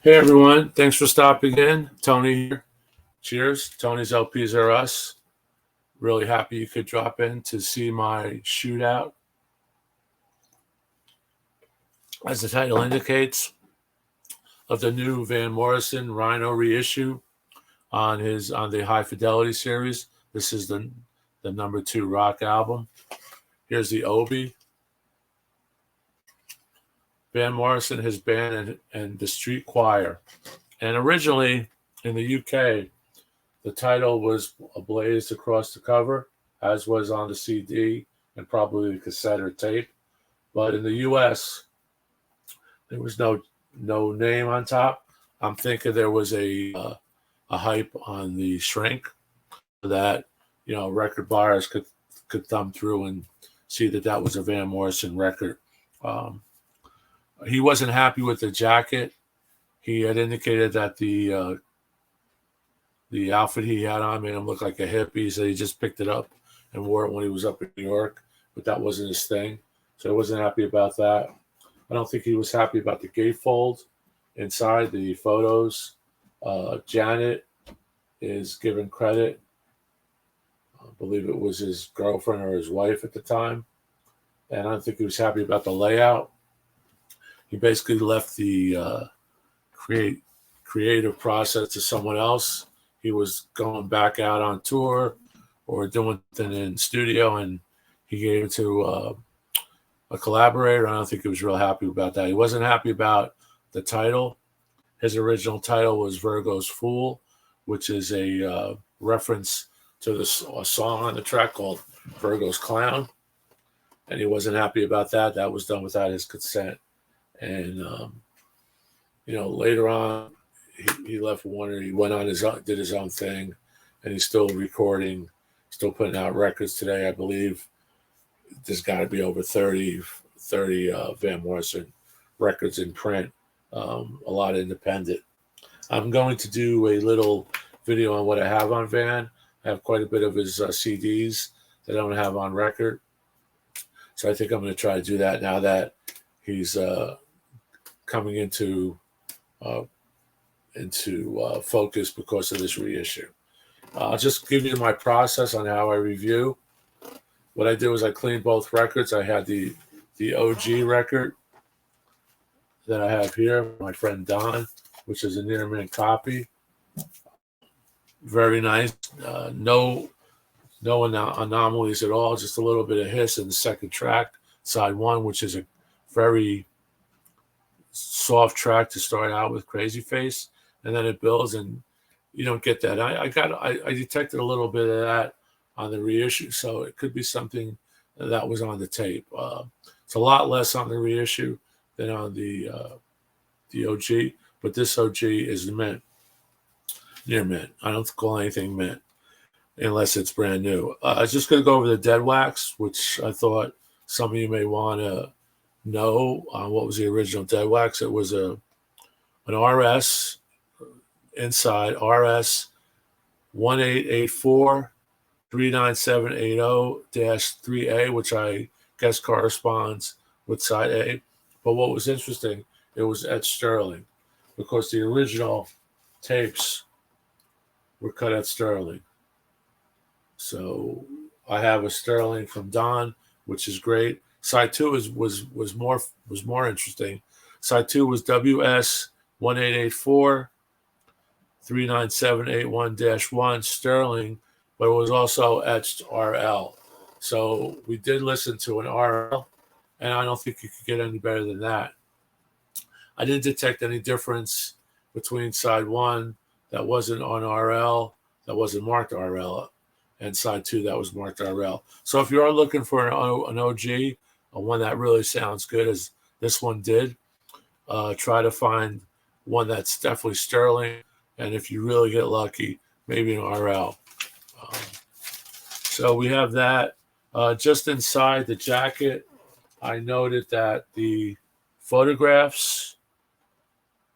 Hey everyone, thanks for stopping in. Tony here. Cheers. Tony's LPs are us. Really happy you could drop in to see my shootout. As the title indicates, of the new Van Morrison Rhino reissue on the High Fidelity series. This is the number 2 rock album. Here's the Obi. Van Morrison, his band, and the Street Choir. And originally in the UK, the title was ablazed across the cover, as was on the CD and probably the cassette or tape. But in the US, there was no name on top. I'm thinking there was a hype on the shrink that record buyers could thumb through and see that was a Van Morrison record. Um, he wasn't happy with the jacket. He had indicated that the outfit he had on made him look like a hippie, so he just picked it up and wore it when he was up in New York, but that wasn't his thing. So I wasn't happy about that. I don't think he was happy about the gatefold inside the photos. Janet is given credit. I believe it was his girlfriend or his wife at the time. And I don't think he was happy about the layout. He basically left the creative process to someone else. He was going back out on tour or doing something in studio, and he gave it to a collaborator. I don't think he was real happy about that. He wasn't happy about the title. His original title was Virgo's Fool, which is a reference to a song on the track called Virgo's Clown. And he wasn't happy about that. That was done without his consent. And, later on, he left Warner. He went on did his own thing, and he's still recording, still putting out records today. I believe there's got to be over 30 Van Morrison records in print, a lot of independent. I'm going to do a little video on what I have on Van. I have quite a bit of his CDs that I don't have on record. So I think I'm going to try to do that now that he's coming into focus because of this reissue. I'll just give you my process on how I review. What I did was I cleaned both records. I had the OG record that I have here, my friend Don, which is a near mint copy. Very nice. No anomalies at all. Just a little bit of hiss in the second track, side one, which is a very soft track to start out with, Crazy Face, and then it builds, and you don't get that. I detected a little bit of that on the reissue, so it could be something that was on the tape. It's a lot less on the reissue than on the OG, but this OG is mint, near mint. I don't call anything mint unless it's brand new. I was just going to go over the dead wax, which I thought some of you may want to know. What was the original dead wax? It was an RS inside, RS 1884 39780-3A, which I guess corresponds with side A. But what was interesting, it was at sterling, because the original tapes were cut at sterling. So I have a sterling from Don, which is great. Side 2 was more interesting. Side 2 was WS 1884 39781-1 sterling, but it was also etched RL. So we did listen to an RL, and I don't think you could get any better than that. I didn't detect any difference between side 1 that wasn't on RL, that wasn't marked RL, and side 2 that was marked RL. So if you are looking for an OG, one that really sounds good as this one did, try to find one that's definitely sterling, and if you really get lucky, maybe an RL. So we have that. Just inside the jacket, I noted that the photographs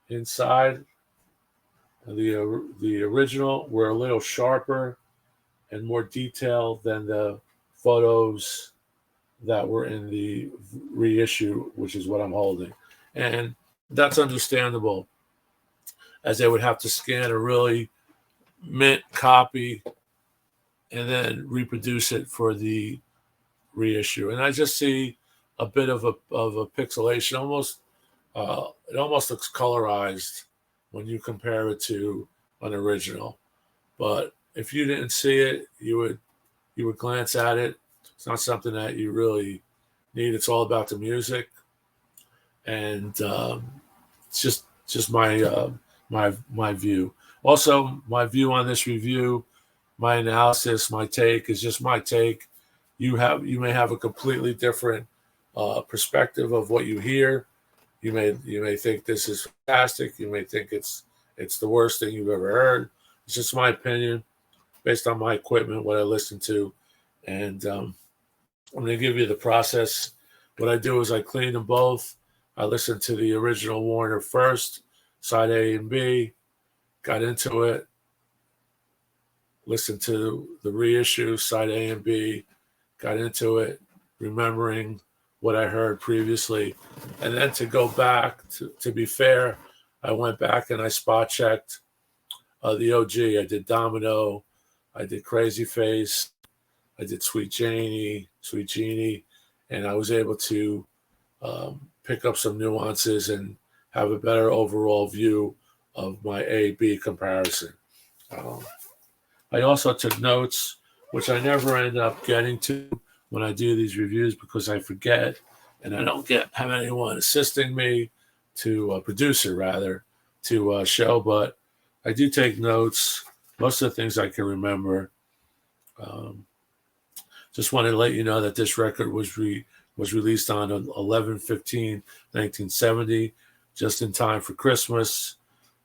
inside the original were a little sharper and more detailed than the photos that were in the reissue, which is what I'm holding. And that's understandable. as they would have to scan a really mint copy and then reproduce it for the reissue. And I just see a bit of a pixelation. It almost looks colorized when you compare it to an original. But if you didn't see it, you would glance at it. It's not something that you really need. It's all about the music, and it's just my view. Also, my view on this review, my analysis, my take is just my take. You may have a completely different perspective of what you hear. You may think this is fantastic. You may think it's the worst thing you've ever heard. It's just my opinion based on my equipment, what I listen to, and I'm going to give you the process. What I do is I clean them both. I listened to the original Warner first, side A and B, got into it, listened to the reissue, side A and B, got into it, remembering what I heard previously. And then to go back, to be fair, I went back and I spot checked the OG. I did Domino, I did Crazy Face, I did Sweet Jeannie, and I was able to pick up some nuances and have a better overall view of my A-B comparison. I also took notes, which I never end up getting to when I do these reviews because I forget and I don't have anyone assisting me to producer rather to show, but I do take notes. Most of the things I can remember. Just wanted to let you know that this record was released on 11/15/1970, just in time for Christmas.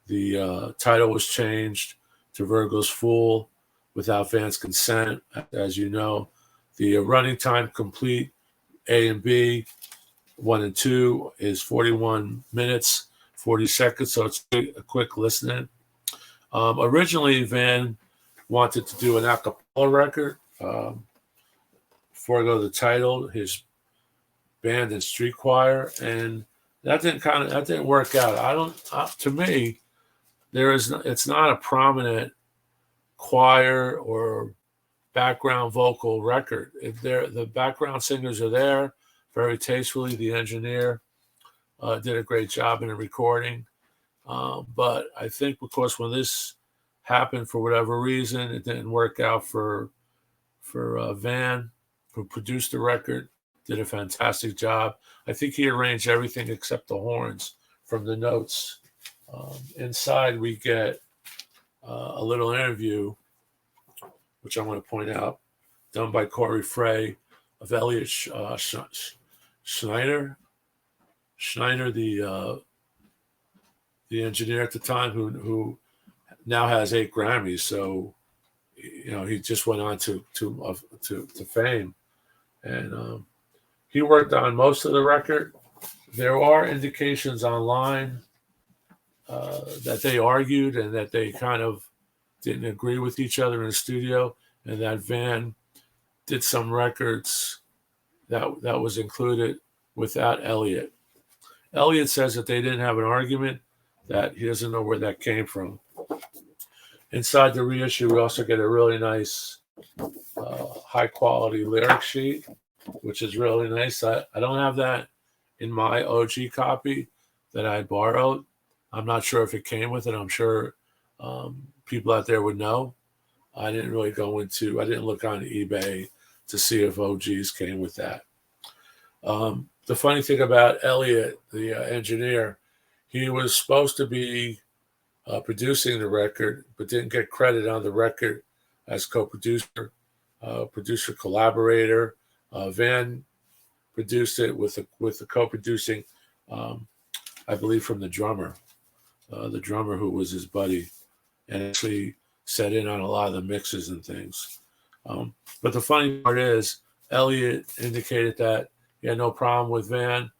The title was changed to Virgo's Fool without Van's consent, as you know. The running time complete, A and B, 1 and 2, is 41 minutes, 40 seconds, so it's a quick listening. Originally, Van wanted to do an a cappella record. Before I go to the title, his band and street choir, and that didn't work out. To me, it's not a prominent choir or background vocal record. The background singers are there very tastefully. The engineer did a great job in the recording, but I think because when this happened for whatever reason, it didn't work out for Van, who produced the record, did a fantastic job. I think he arranged everything except the horns from the notes. Inside, we get a little interview, which I want to point out, done by Corey Frey of Elliot Schneider, the engineer at the time, who now has 8 Grammys. So, he just went on to fame, and he worked on most of the record. There are indications online that they argued and that they kind of didn't agree with each other in the studio, and that Van did some records that was included without Elliot. Elliot says that they didn't have an argument, that he doesn't know where that came from. Inside the reissue, we also get a really nice high-quality lyric sheet, which is really nice. I don't have that in my OG copy that I borrowed. I'm not sure if it came with it. I'm sure people out there would know. I didn't look on eBay to see if OGs came with that. The funny thing about Elliot, the engineer, he was supposed to be producing the record, but didn't get credit on the record as co-producer, producer collaborator. Van produced it with the co-producing, I believe, from the drummer who was his buddy, and actually set in on a lot of the mixes and things. But the funny part is, Elliot indicated that he had no problem with Van.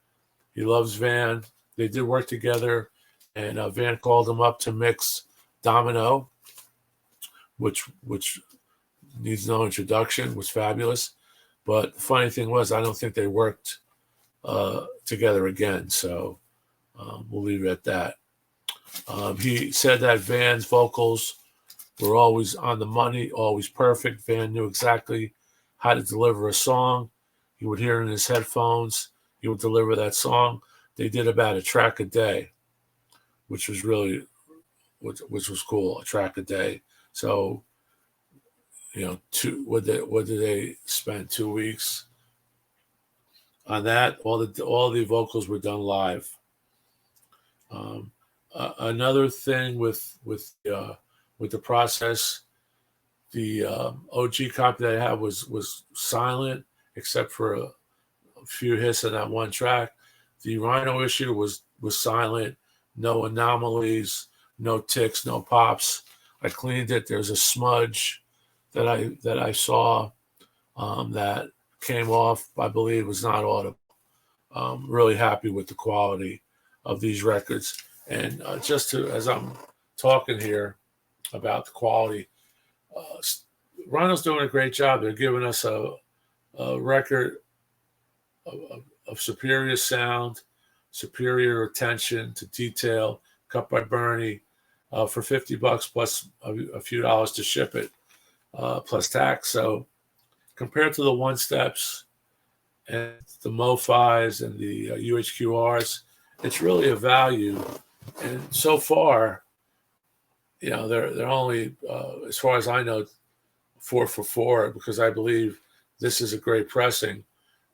He loves Van. They did work together, and Van called him up to mix Domino, which needs no introduction, was fabulous. But the funny thing was, I don't think they worked together again. So we'll leave it at that. He said that Van's vocals were always on the money, always perfect. Van knew exactly how to deliver a song. He would hear it in his headphones. He would deliver that song. They did about a track a day, which was really, which was cool, a track a day. So, what did they spend 2 weeks on that? All the vocals were done live. Another thing with the process, the OG copy that I had was silent except for a few hits on that one track. The Rhino issue was silent, no anomalies, no ticks, no pops. I cleaned it. There's a smudge that I saw that came off. I believe was not audible. Really happy with the quality of these records. And as I'm talking here about the quality, Rhino's doing a great job. They're giving us a record of superior sound, superior attention to detail, cut by Bernie, for $50 plus a few dollars to ship it, plus tax. So compared to the one steps and the MoFis and the UHQRs, it's really a value. And so far, they're only, as far as I know, 4 for 4, because I believe this is a great pressing.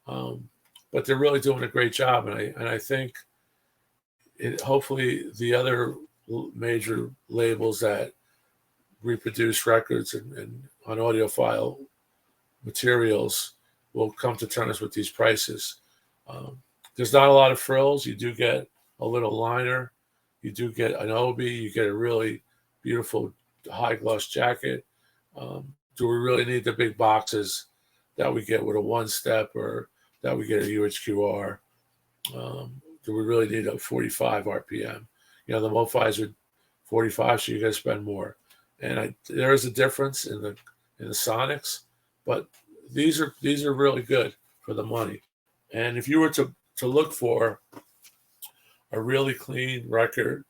But they're really doing a great job, and I think hopefully the other major labels that reproduce records and on audiophile materials will come to terms with these prices. There's not a lot of frills. You do get a little liner. You do get an obi. You get a really beautiful high gloss jacket. Do we really need the big boxes that we get with a one step or that we get a UHQR? Do we really need a 45 RPM? The MoFis are 45, so you got to spend more. And there is a difference in the sonics, but these are really good for the money. And if you were to look for a really clean record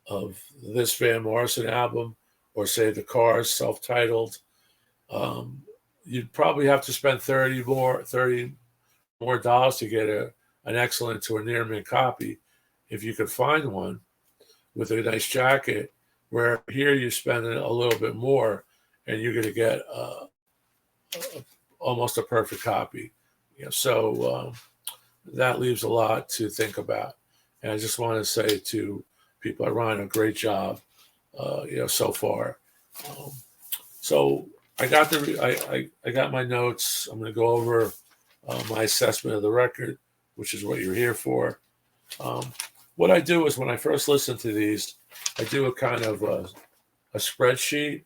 of this Van Morrison album, or say the Cars self-titled, you'd probably have to spend $30 more dollars to get an excellent to a near mint copy, if you could find one with a nice jacket. Where here you spend a little bit more, and you're going to get almost a perfect copy. So that leaves a lot to think about. And I just want to say to people at Rhino, great job, so far. So I got I got my notes. I'm going to go over my assessment of the record, which is what you're here for. What I do is when I first listen to these, I do a kind of a spreadsheet.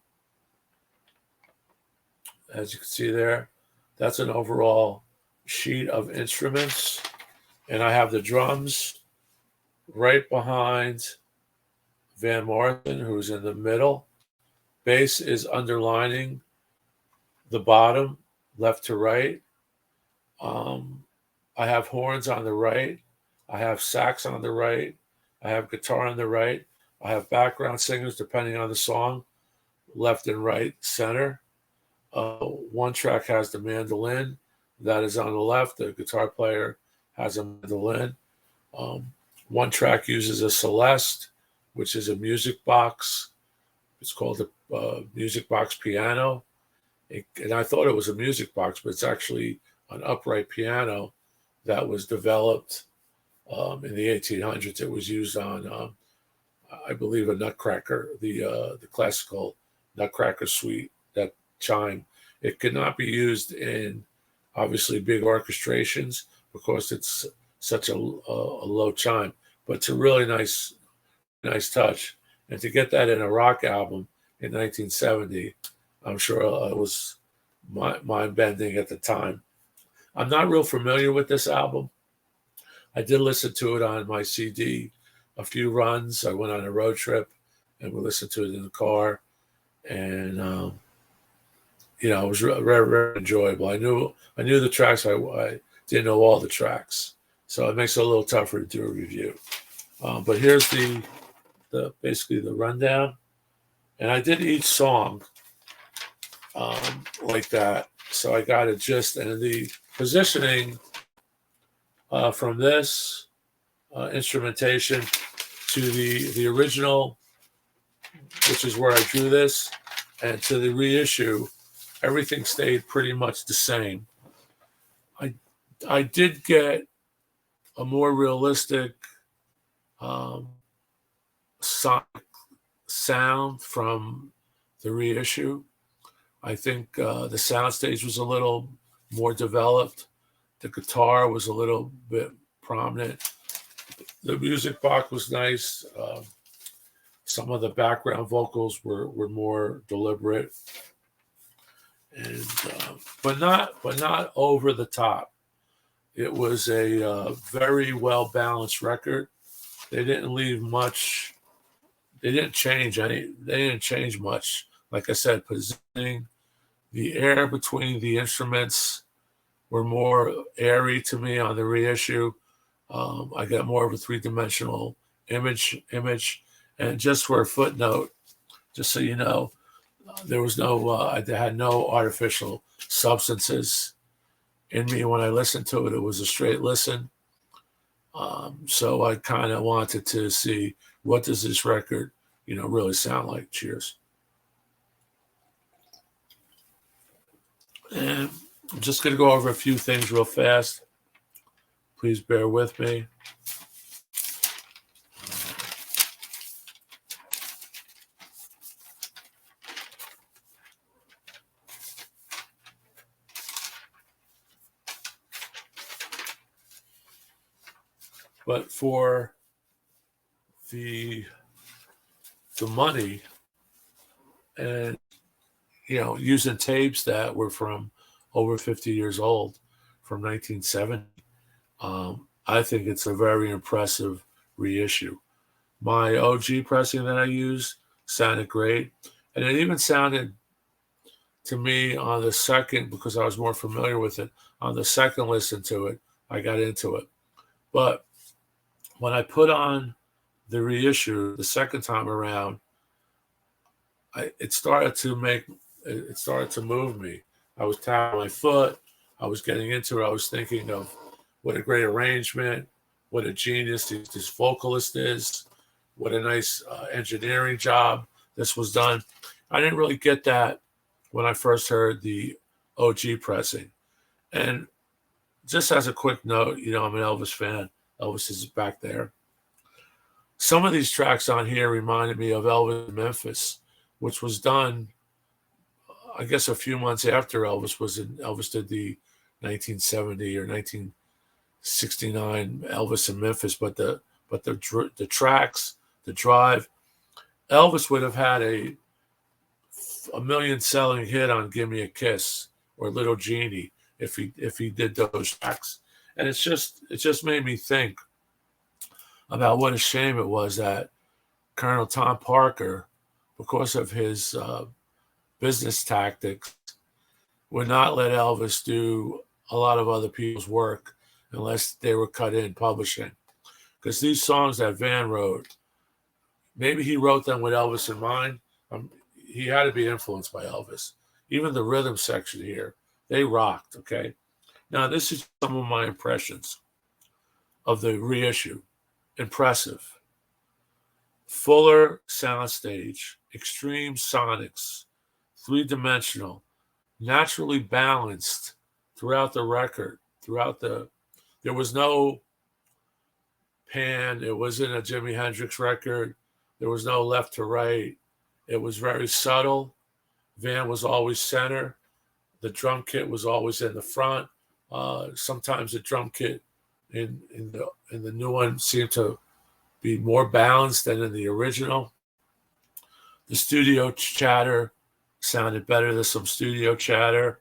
As you can see there, that's an overall sheet of instruments. And I have the drums right behind Van Morrison, who's in the middle. Bass is underlining the bottom, left to right. I have horns on the right. I have sax on the right. I have guitar on the right. I have background singers, depending on the song, left and right, center. One track has the mandolin. That is on the left. The guitar player has a mandolin. One track uses a Celeste, which is a music box. It's called a music box piano. And I thought it was a music box, but it's actually an upright piano that was developed in the 1800s. It was used on, I believe, a Nutcracker, the classical Nutcracker suite, that chime. It could not be used in, obviously, big orchestrations because it's such a low chime. But it's a really nice touch. And to get that in a rock album in 1970, I'm sure it was mind-bending at the time. I'm not real familiar with this album. I did listen to it on my CD a few runs. I went on a road trip and we listened to it in the car. And, it was very enjoyable. I knew the tracks. I didn't know all the tracks. So it makes it a little tougher to do a review. But here's the basically the rundown, and I did each song like that, so I got a gist and the positioning from this instrumentation to the original, which is where I drew this, and to the reissue. Everything stayed pretty much the same. I did get a more realistic sonic sound from the reissue. I think the soundstage was a little more developed. The guitar was a little bit prominent. The music box was nice. Some of the background vocals were more deliberate, and but not over the top. It was a very well balanced record. They didn't leave much. They didn't change any. They didn't change much. Like I said, positioning, the air between the instruments were more airy to me on the reissue. I got more of a three-dimensional image. And just for a footnote, just so you know, there was no. I had no artificial substances in me when I listened to it. It was a straight listen. So I kind of wanted to see, what does this record, really sound like. Cheers. And I'm just going to go over a few things real fast. Please bear with me. But for the money, and using tapes that were from over 50 years old, from 1970, I think it's a very impressive reissue. My OG pressing that I used sounded great, and it even sounded to me on the second, because I was more familiar with it, on the second listen to it, I got into it. But when I put on the reissue the second time around, it started to move me. I was tapping my foot. I was getting into it. I was thinking of what a great arrangement, what a genius this vocalist is, what a nice engineering job this was done. I didn't really get that when I first heard the OG pressing. And just as a quick note, I'm an Elvis fan. Elvis is back there. Some of these tracks on here reminded me of Elvis in Memphis, which was done, I guess, a few months after Elvis did the 1970 or 1969 Elvis in Memphis. But the tracks, the drive, Elvis would have had a million selling hit on "Give Me a Kiss" or "Little Genie" if he did those tracks. And it just made me think about what a shame it was that Colonel Tom Parker, because of his business tactics, would not let Elvis do a lot of other people's work unless they were cut in publishing. Because these songs that Van wrote, maybe he wrote them with Elvis in mind. He had to be influenced by Elvis. Even the rhythm section here, they rocked, okay? Now, this is some of my impressions of the reissue. Impressive. Fuller soundstage, extreme sonics, three-dimensional, naturally balanced throughout the record. There was no pan. It wasn't a Jimi Hendrix record. There was no left to right. It was very subtle. Van was always center. The drum kit was always in the front. Sometimes the drum kit in the new one seemed to be more balanced than in the original. The studio chatter sounded better than some studio chatter.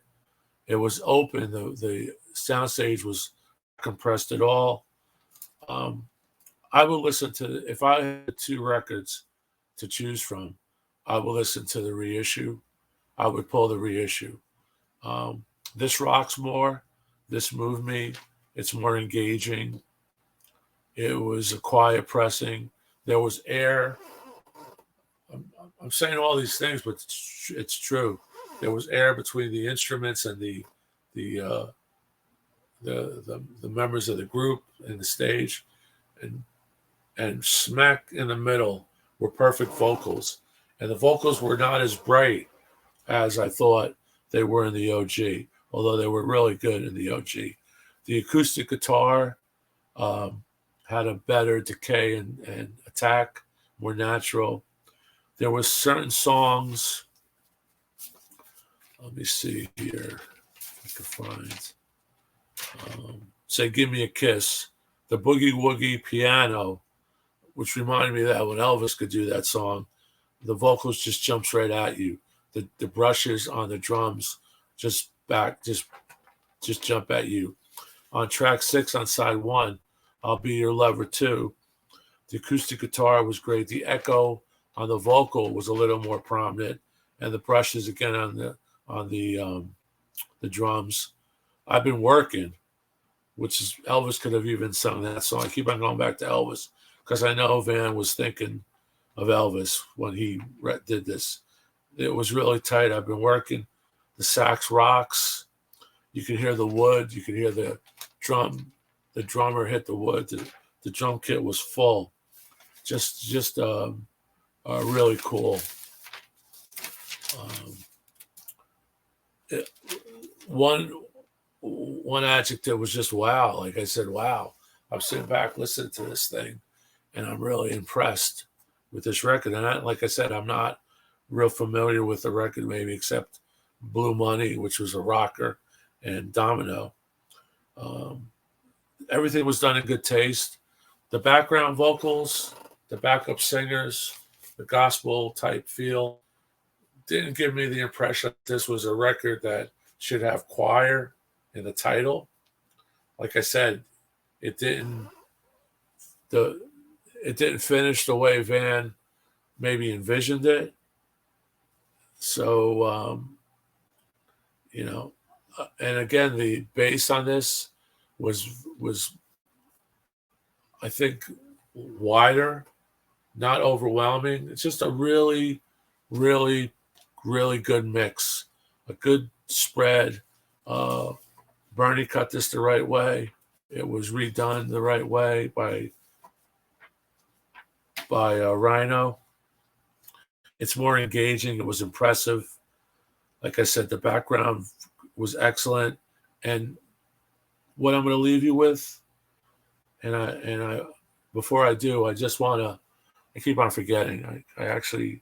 It was open. The soundstage was compressed at all. I would listen to, if I had two records to choose from, I would listen to the reissue. I would pull the reissue. This rocks more. This moved me. It's more engaging. It was a quiet pressing. There was air I'm saying all these things, but it's true. There was air between the instruments and the the members of the group and the stage, and smack in the middle were perfect vocals, and the vocals were not as bright as I thought they were in the OG, although they were really good in the OG. The acoustic guitar had a better decay and attack, more natural. There were certain songs. Let me see here if I can find. Say, "Give Me a Kiss." The boogie woogie piano, which reminded me of that when Elvis could do that song. The vocals just jumps right at you. The brushes on the drums just jump at you. On track 6 on side 1, "I'll Be Your Lover Too," the acoustic guitar was great. The echo on the vocal was a little more prominent, and the brushes again on the drums. "I've Been Working," which is Elvis could have even sung that song. I keep on going back to Elvis because I know Van was thinking of Elvis when he did this. It was really tight. "I've Been Working." The sax rocks. You could hear the wood. You could hear the drum. The drummer hit the wood. The drum kit was full. Just really cool. One adjective was just wow. Like I said, wow. I'm sitting back listening to this thing, and I'm really impressed with this record. And like I said, I'm not real familiar with the record, maybe except Blue Money, which was a rocker, and Domino. Everything was done in good taste. The background vocals, the backup singers, the gospel type feel didn't give me the impression that this was a record that should have choir in the title. Like I said, it didn't finish the way Van maybe envisioned it. So and again, the bass on this was I think wider, not overwhelming. It's just a really, really, really good mix, a good spread. Bernie cut this the right way. It was redone the right way by Rhino. It's more engaging. It was impressive. Like I said, the background was excellent. And what I'm going to leave you with, and I before I do, I just want to. I keep on forgetting. I actually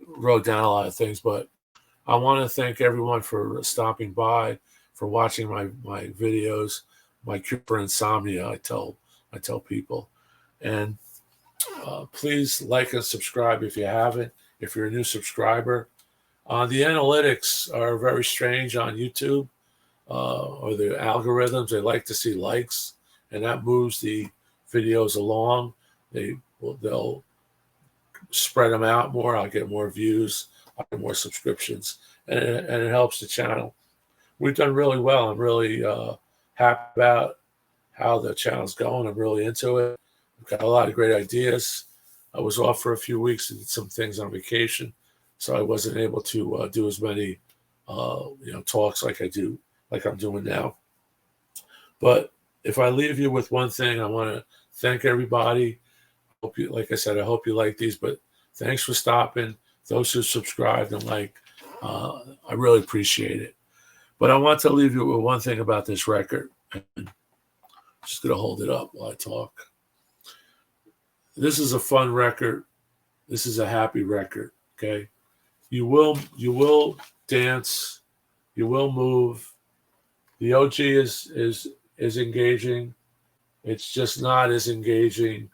wrote down a lot of things, but I want to thank everyone for stopping by, for watching my videos, my cure for insomnia. I tell people, and please like and subscribe if you haven't. If you're a new subscriber, the analytics are very strange on YouTube, or the algorithms. They like to see likes, and that moves the videos along. They'll spread them out more. I'll get more views. I'll get more subscriptions, and it helps the channel. We've done really well. I'm really happy about how the channel's going. I'm really into it. We've got a lot of great ideas. I was off for a few weeks and did some things on vacation, so I wasn't able to do as many talks like I'm doing now. But if I leave you with one thing, I want to thank everybody. Hope you, like I said, I hope you like these. But thanks for stopping. Those who subscribed and I really appreciate it. But I want to leave you with one thing about this record. I'm just going to hold it up while I talk. This is a fun record. This is a happy record. Okay, you will dance. You will move. The OG is engaging. It's just not as engaging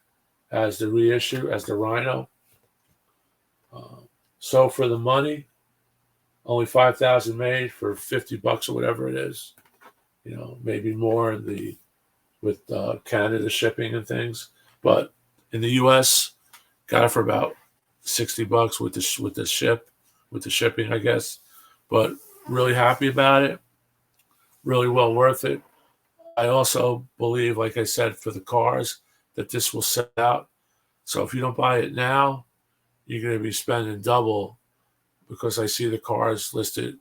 as the reissue, as the Rhino. So for the money, only 5,000 made for $50 or whatever it is. Maybe more with Canada shipping and things. But in the U.S., got it for about $60 with the shipping, I guess. But really happy about it. Really well worth it. I also believe, like I said, for the cars, that this will sell out. So if you don't buy it now, you're going to be spending double, because I see the cars listed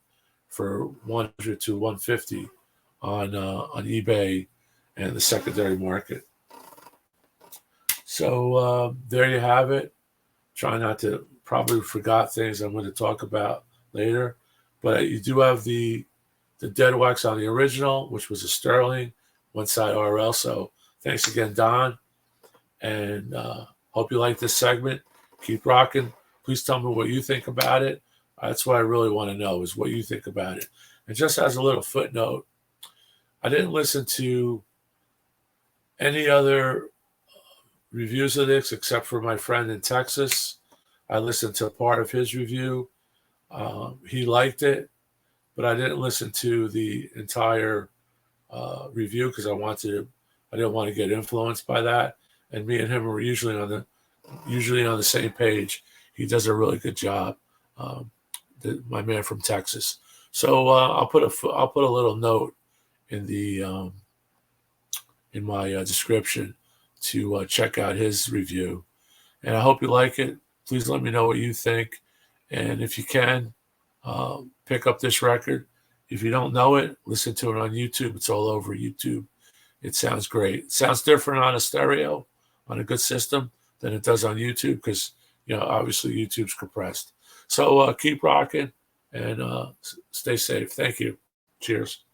for 100 to 150 on eBay and the secondary market. So there you have it. Try not to, probably forgot things I'm going to talk about later, but you do have the dead wax on the original, which was a sterling, one side RL. So thanks again, Don, and hope you like this segment. Keep rocking. Please tell me what you think about it. That's what I really want to know, is what you think about it. And just as a little footnote, I didn't listen to any other reviews of this except for my friend in Texas. I listened to part of his review. He liked it, but I didn't listen to the entire review because I didn't want to get influenced by that. And me and him were usually on the same page. He does a really good job. My man from Texas. So I'll put a little note in the in my description to check out his review. And I hope you like it. Please let me know what you think. And if you can, pick up this record. If you don't know it, listen to it on YouTube. It's all over YouTube. It sounds great. It sounds different on a stereo, on a good system, than it does on YouTube because, obviously YouTube's compressed. So keep rocking and stay safe. Thank you. Cheers.